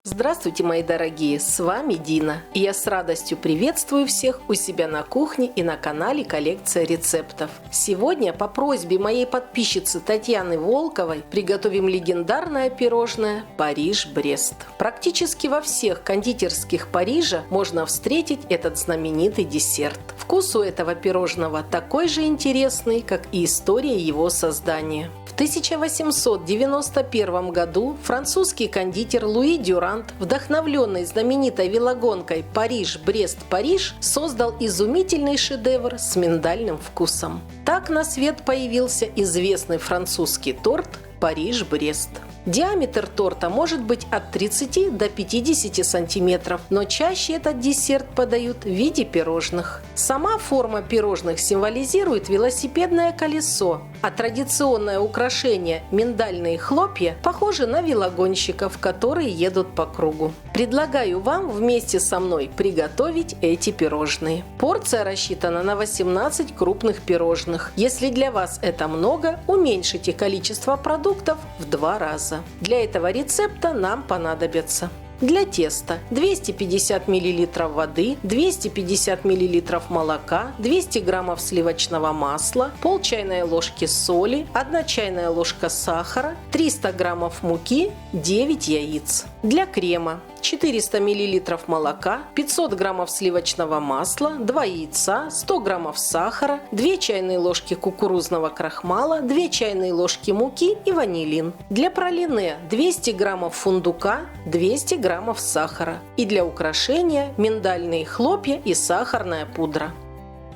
Здравствуйте, мои дорогие, с вами Дина. И я с радостью приветствую всех у себя на кухне и на канале «Коллекция рецептов». Сегодня по просьбе моей подписчицы Татьяны Волковой приготовим легендарное пирожное «Париж-Брест». Практически во всех кондитерских Парижа можно встретить этот знаменитый десерт. Вкус у этого пирожного такой же интересный, как и история его создания. В 1891 году французский кондитер Луи Дюрант, вдохновленный знаменитой велогонкой «Париж-Брест-Париж», создал изумительный шедевр с миндальным вкусом. Так на свет появился известный французский торт «Париж-Брест». Диаметр торта может быть от 30 до 50 сантиметров, но чаще этот десерт подают в виде пирожных. Сама форма пирожных символизирует велосипедное колесо, а традиционное украшение – миндальные хлопья – похожи на велогонщиков, которые едут по кругу. Предлагаю вам вместе со мной приготовить эти пирожные. Порция рассчитана на 18 крупных пирожных. Если для вас это много, уменьшите количество продуктов в 2 раза. Для этого рецепта нам понадобится: для теста 250 мл воды, 250 мл молока, 200 г сливочного масла, пол чайной ложки соли, 1 чайная ложка сахара, 300 г муки, 9 яиц. Для крема 400 мл молока, 500 г сливочного масла, 2 яйца, 100 г сахара, 2 чайные ложки кукурузного крахмала, 2 чайные ложки муки и ванилин. Для пралине 200 г фундука, 200 г сахара. И для украшения миндальные хлопья и сахарная пудра.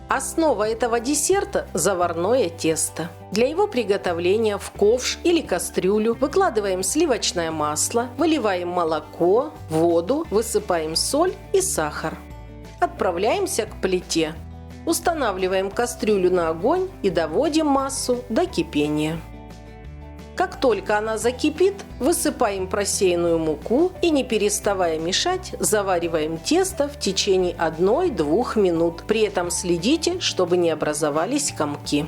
Основа этого десерта – заварное тесто. Для его приготовления в ковш или кастрюлю выкладываем сливочное масло, выливаем молоко, воду, высыпаем соль и сахар. Отправляемся к плите. Устанавливаем кастрюлю на огонь и доводим массу до кипения. Как только она закипит, высыпаем просеянную муку и, не переставая мешать, завариваем тесто в течение 1-2 минут. При этом следите, чтобы не образовались комки.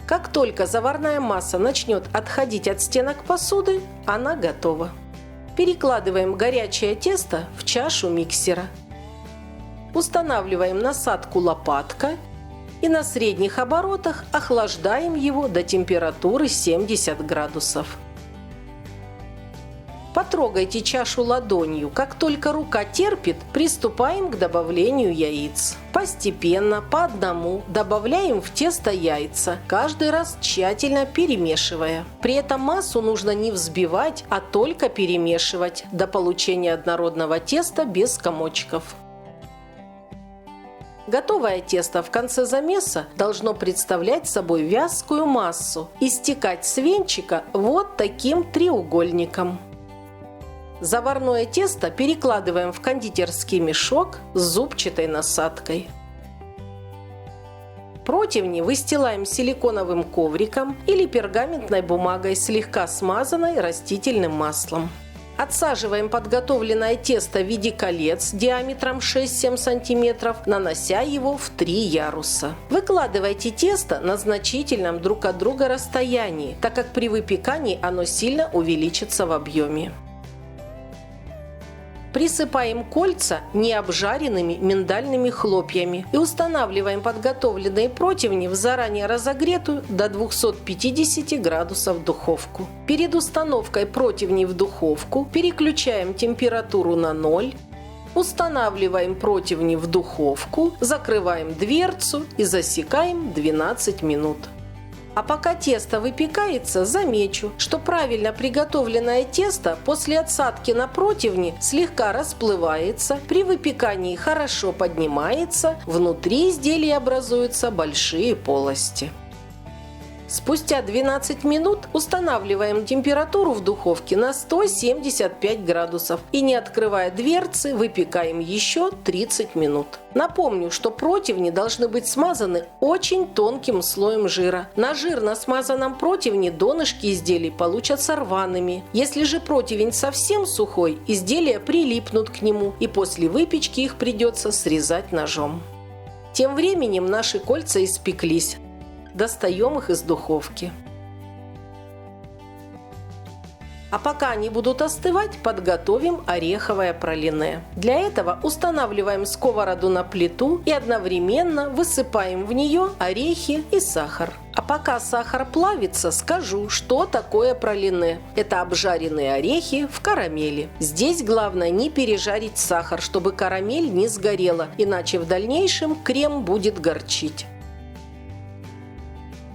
Как только заварная масса начнет отходить от стенок посуды, она готова. Перекладываем горячее тесто в чашу миксера. Устанавливаем насадку лопатка и на средних оборотах охлаждаем его до температуры 70 градусов. Потрогайте чашу ладонью. Как только рука терпит, приступаем к добавлению яиц. Постепенно, по одному, добавляем в тесто яйца, каждый раз тщательно перемешивая. При этом массу нужно не взбивать, а только перемешивать до получения однородного теста без комочков. Готовое тесто в конце замеса должно представлять собой вязкую массу и стекать с венчика вот таким треугольником. Заварное тесто перекладываем в кондитерский мешок с зубчатой насадкой. Противни выстилаем силиконовым ковриком или пергаментной бумагой, слегка смазанной растительным маслом. Отсаживаем подготовленное тесто в виде колец диаметром 6-7 см, нанося его в 3 яруса. Выкладывайте тесто на значительном друг от друга расстоянии, так как при выпекании оно сильно увеличится в объеме. Присыпаем кольца необжаренными миндальными хлопьями и устанавливаем подготовленные противни в заранее разогретую до 250 градусов духовку. Перед установкой противней в духовку переключаем температуру на 0, устанавливаем противни в духовку, закрываем дверцу и засекаем 12 минут. А пока тесто выпекается, замечу, что правильно приготовленное тесто после отсадки на противни слегка расплывается, при выпекании хорошо поднимается, внутри изделия образуются большие полости. Спустя 12 минут устанавливаем температуру в духовке на 175 градусов и, не открывая дверцы, выпекаем еще 30 минут. Напомню, что противни должны быть смазаны очень тонким слоем жира. На жирно смазанном противне донышки изделий получатся рваными. Если же противень совсем сухой, изделия прилипнут к нему, и после выпечки их придется срезать ножом. Тем временем наши кольца испеклись. Достаем их из духовки. А пока они будут остывать, подготовим ореховое пралине. Для этого устанавливаем сковороду на плиту и одновременно высыпаем в нее орехи и сахар. А пока сахар плавится, скажу, что такое пралине. Это обжаренные орехи в карамели. Здесь главное не пережарить сахар, чтобы карамель не сгорела, иначе в дальнейшем крем будет горчить.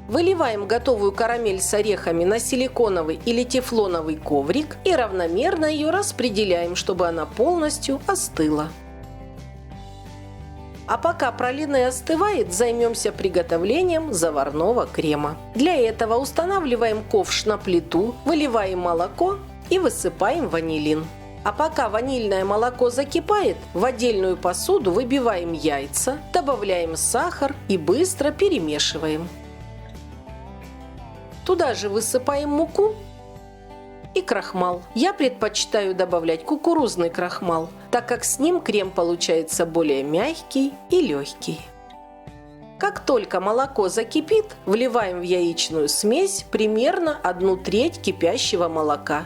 Выливаем готовую карамель с орехами на силиконовый или тефлоновый коврик и равномерно ее распределяем, чтобы она полностью остыла. А пока пралине остывает, займемся приготовлением заварного крема. Для этого устанавливаем ковш на плиту, выливаем молоко и высыпаем ванилин. А пока ванильное молоко закипает, в отдельную посуду выбиваем яйца, добавляем сахар и быстро перемешиваем. Туда же высыпаем муку и крахмал. Я предпочитаю добавлять кукурузный крахмал, так как с ним крем получается более мягкий и легкий. Как только молоко закипит, вливаем в яичную смесь примерно 1/3 кипящего молока.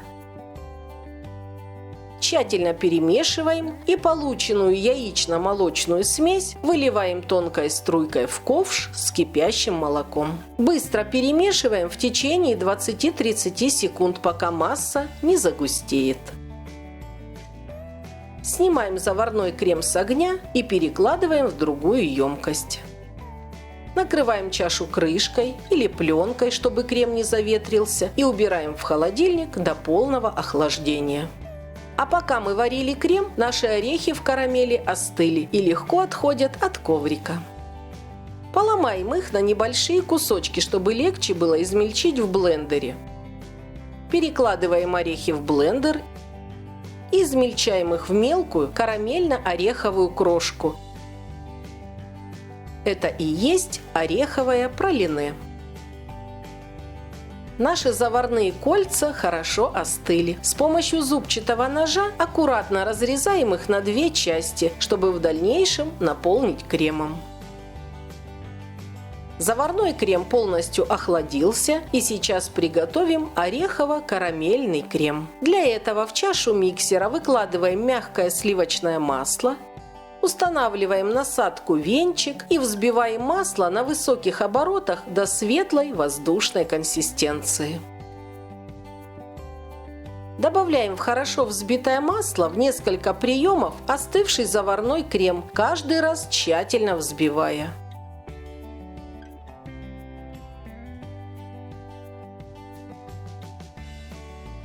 Тщательно перемешиваем и полученную яично-молочную смесь выливаем тонкой струйкой в ковш с кипящим молоком. Быстро перемешиваем в течение 20-30 секунд, пока масса не загустеет. Снимаем заварной крем с огня и перекладываем в другую емкость. Накрываем чашу крышкой или пленкой, чтобы крем не заветрился, и убираем в холодильник до полного охлаждения. А пока мы варили крем, наши орехи в карамели остыли и легко отходят от коврика. Поломаем их на небольшие кусочки, чтобы легче было измельчить в блендере. Перекладываем орехи в блендер и измельчаем их в мелкую карамельно-ореховую крошку. Это и есть ореховое пралине. Наши заварные кольца хорошо остыли. С помощью зубчатого ножа аккуратно разрезаем их на 2 части, чтобы в дальнейшем наполнить кремом. Заварной крем полностью охладился, и сейчас приготовим орехово-карамельный крем. Для этого в чашу миксера выкладываем мягкое сливочное масло, устанавливаем насадку венчик и взбиваем масло на высоких оборотах до светлой воздушной консистенции. Добавляем в хорошо взбитое масло в несколько приемов остывший заварной крем, каждый раз тщательно взбивая.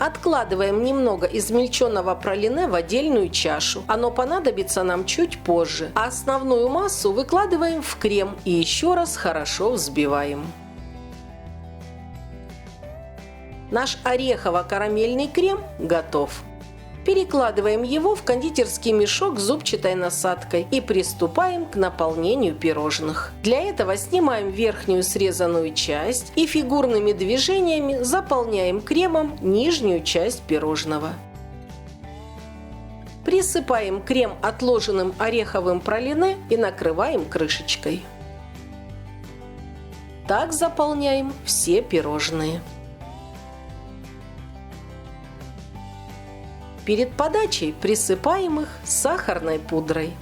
Откладываем немного измельченного пралине в отдельную чашу. Оно понадобится нам чуть позже. А основную массу выкладываем в крем и еще раз хорошо взбиваем. Наш орехово-карамельный крем готов. Перекладываем его в кондитерский мешок с зубчатой насадкой и приступаем к наполнению пирожных. Для этого снимаем верхнюю срезанную часть и фигурными движениями заполняем кремом нижнюю часть пирожного. Присыпаем крем отложенным ореховым пралине и накрываем крышечкой. Так заполняем все пирожные. Перед подачей присыпаем их сахарной пудрой.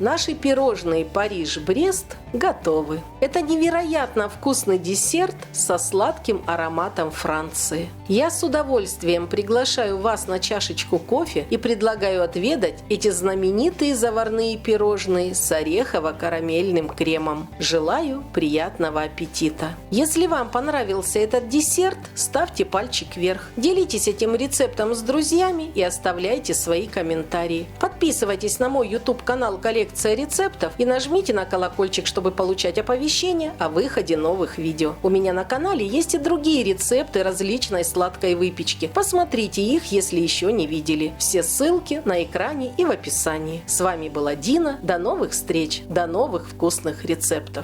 Наши пирожные Париж-Брест готовы. Это невероятно вкусный десерт со сладким ароматом Франции. Я с удовольствием приглашаю вас на чашечку кофе и предлагаю отведать эти знаменитые заварные пирожные с орехово-карамельным кремом. Желаю приятного аппетита! Если вам понравился этот десерт, ставьте пальчик вверх. Делитесь этим рецептом с друзьями и оставляйте свои комментарии. Подписывайтесь на мой YouTube-канал «Коллекция рецептов» и нажмите на колокольчик, чтобы получать оповещения о выходе новых видео. У меня на канале есть и другие рецепты различной сладкой выпечки. Посмотрите их, если еще не видели. Все ссылки на экране и в описании. С вами была Дина. До новых встреч, до новых вкусных рецептов.